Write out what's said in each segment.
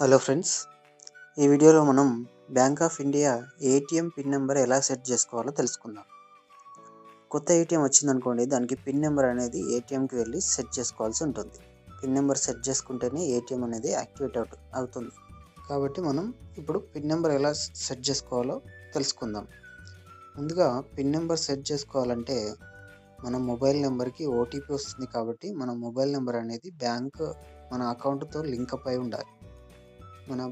Hello friends, ఈ వీడియోలో మనం bank of India ATM pin number ఎలా సెట్ చేసుకోవాలో తెలుసుకుందాం. కొత్త ఏటీఎం వచ్చిందనుకోండి, దానికి పిన్ నెంబర్ అనేది ఏటీఎంకి వెళ్ళి సెట్ చేసుకోవాల్సి ఉంటుంది. పిన్ నెంబర్ సెట్ చేసుకుంటేనే ఏటీఎం అనేది యాక్టివేట్ అవుతుంది. కాబట్టి మనం ఇప్పుడు పిన్ నెంబర్ ఎలా సెట్ చేసుకోవాలో తెలుసుకుందాం. ముందుగా పిన్ నెంబర్ సెట్ చేసుకోవాలంటే మన మొబైల్ నెంబర్కి ఓటీపీ వస్తుంది. కాబట్టి మన మొబైల్ నెంబర్ అనేది మన అకౌంట్తో లింక్ అయి ఉండాలి. మన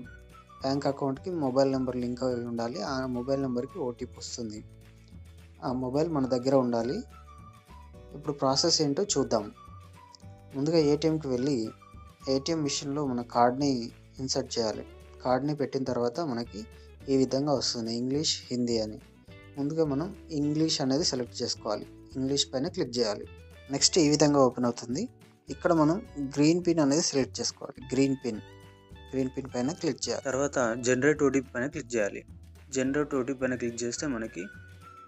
బ్యాంక్ అకౌంట్కి మొబైల్ నెంబర్ లింక్ అయి ఉండాలి. ఆ మొబైల్ నెంబర్కి ఓటీపీ వస్తుంది. ఆ మొబైల్ మన దగ్గర ఉండాలి. ఇప్పుడు ప్రాసెస్ ఏంటో చూద్దాం. ముందుగా ఏటీఎంకి వెళ్ళి ఏటీఎం మిషన్లో మన కార్డ్ని ఇన్సర్ట్ చేయాలి. కార్డ్ని పెట్టిన తర్వాత మనకి ఈ విధంగా వస్తుంది, ఇంగ్లీష్, హిందీ అని. ముందుగా మనం ఇంగ్లీష్ అనేది సెలెక్ట్ చేసుకోవాలి. ఇంగ్లీష్ పైన క్లిక్ చేయాలి. నెక్స్ట్ ఈ విధంగా ఓపెన్ అవుతుంది. ఇక్కడ మనం గ్రీన్ పిన్ అనేది సెలెక్ట్ చేసుకోవాలి. గ్రీన్ పిన్ పైన క్లిక్ చేయాలి. తర్వాత జనరేట్ ఓటీపీ పైన క్లిక్ చేయాలి. జనరేట్ ఓటీపీ పైన క్లిక్ చేస్తే మనకి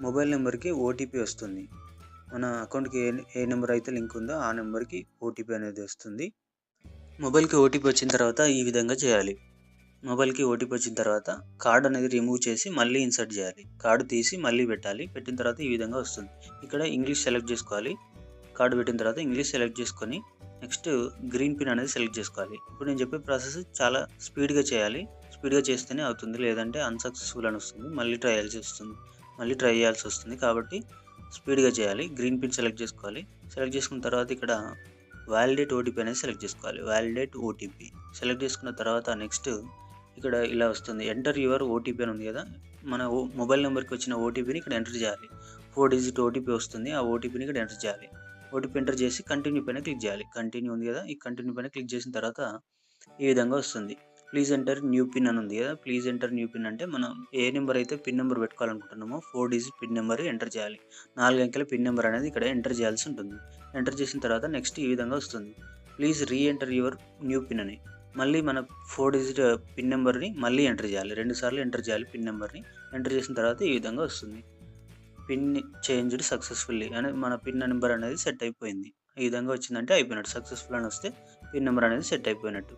మొబైల్ నెంబర్కి ఓటీపీ వస్తుంది. మన అకౌంట్కి ఏ నెంబర్ అయితే లింక్ ఉందో ఆ నెంబర్కి ఓటీపీ అనేది వస్తుంది. మొబైల్కి ఓటీపీ వచ్చిన తర్వాత ఈ విధంగా చేయాలి. మొబైల్కి ఓటీపీ వచ్చిన తర్వాత కార్డ్ అనేది రిమూవ్ చేసి మళ్ళీ ఇన్సర్ట్ చేయాలి. కార్డు తీసి మళ్ళీ పెట్టాలి. పెట్టిన తర్వాత ఈ విధంగా వస్తుంది. ఇక్కడ ఇంగ్లీష్ సెలెక్ట్ చేసుకోవాలి. కార్డు పెట్టిన తర్వాత ఇంగ్లీష్ సెలెక్ట్ చేసుకొని నెక్స్ట్ గ్రీన్ పిన్ అనేది సెలెక్ట్ చేసుకోవాలి. ఇప్పుడు నేను చెప్పే ప్రాసెస్ చాలా స్పీడ్గా చేయాలి. స్పీడ్గా చేస్తేనే అవుతుంది, లేదంటే అన్సక్సెస్ఫుల్ అని వస్తుంది. మళ్ళీ ట్రై చేయాల్సి వస్తుంది. కాబట్టి స్పీడ్గా చేయాలి. గ్రీన్ పిన్ సెలెక్ట్ చేసుకోవాలి. సెలెక్ట్ చేసుకున్న తర్వాత ఇక్కడ వ్యాలిడేట్ ఓటీపీ అనేది సెలెక్ట్ చేసుకోవాలి. వ్యాలిడేట్ ఓటీపీ సెలెక్ట్ చేసుకున్న తర్వాత నెక్స్ట్ ఇక్కడ ఇలా వస్తుంది, ఎంటర్ యువర్ ఓటీపీ అని ఉంది కదా. మన మొబైల్ నెంబర్కి వచ్చిన ఓటీపీని ఇక్కడ ఎంటర్ చేయాలి. 4 డిజిట్ ఓటీపీ వస్తుంది. ఆ ఓటీపీని ఇక్కడ ఎంటర్ చేయాలి. ఓటీపీ ఎంటర్ చేసి కంటిన్యూ పైన క్లిక్ చేయాలి. కంటిన్యూ ఉంది కదా, ఈ కంటిన్యూ పైన క్లిక్ చేసిన తర్వాత ఈ విధంగా వస్తుంది. ప్లీజ్ ఎంటర్ న్యూ పిన్ అని ఉంది కదా. ప్లీజ్ ఎంటర్ న్యూ పిన్ అంటే మనం ఏ నెంబర్ అయితే పిన్ నెంబర్ పెట్టుకోవాలనుకుంటున్నామో 4 డిజిట్ పిన్ నెంబర్ ఎంటర్ చేయాలి. 4 అంకెల పిన్ నెంబర్ అనేది ఇక్కడ ఎంటర్ చేయాల్సి ఉంటుంది. ఎంటర్ చేసిన తర్వాత నెక్స్ట్ ఈ విధంగా వస్తుంది, please re enter your new pin అని. మళ్ళీ మన 4 డిజిట్ పిన్ నెంబర్ని మళ్ళీ ఎంటర్ చేయాలి. 2 సార్లు ఎంటర్ చేయాలి పిన్ నెంబర్ని. ఎంటర్ చేసిన తర్వాత ఈ విధంగా వస్తుంది, పిన్ చేంజ్డ్ సక్సెస్ఫుల్లీ అని మన పిన్ నెంబర్ అనేది సెట్ అయిపోయింది. ఈ విధంగా వచ్చిందంటే అయిపోయినట్టు. సక్సెస్ఫుల్ అని వస్తే పిన్ నెంబర్ అనేది సెట్ అయిపోయినట్టు.